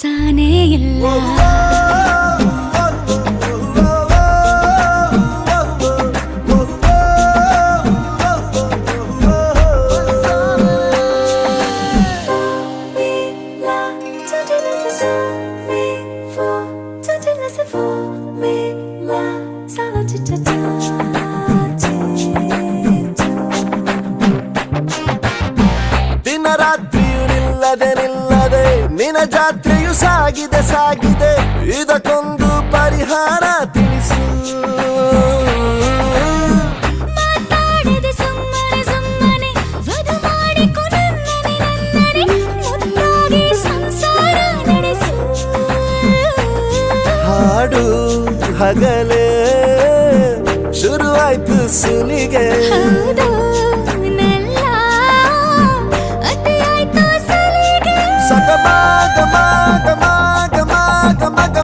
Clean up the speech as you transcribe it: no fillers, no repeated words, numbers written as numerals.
ಮೋಸಾನೇ ಇಲ್ಲ. ದಿನ ರಾತ್ರಿಯು ನಿಲ್ಲದೆ ನಿನ್ನ ಜಾತ್ರೆಯು ಸಾಗಿದೆ ಸಾಗಿದೆ, ಇದಕ್ಕೊಂದು ಪರಿಹಾರ ತಿಳಿಸು. ಮಾತಾಡದೆ ಸುಮ್ಮನೆ ಸುಮ್ಮನೆ ವಧು ಮಾಡಿಕೊ ನನ್ನನೆ ನನ್ನನೆ, ಮುದ್ದಾಗಿ ಸಂಸಾರ ನಡೆಸು. ಹಾಡು ಹಗಲೇ ಶುರುವಾಯ್ತು ಸುಲಿಗೆ, ಹೌದು ನೆಲ್ಲ ಅತಿಯಾಯ್ತು ಸಲಿಗೆ. ಸಗಮ ಗಮ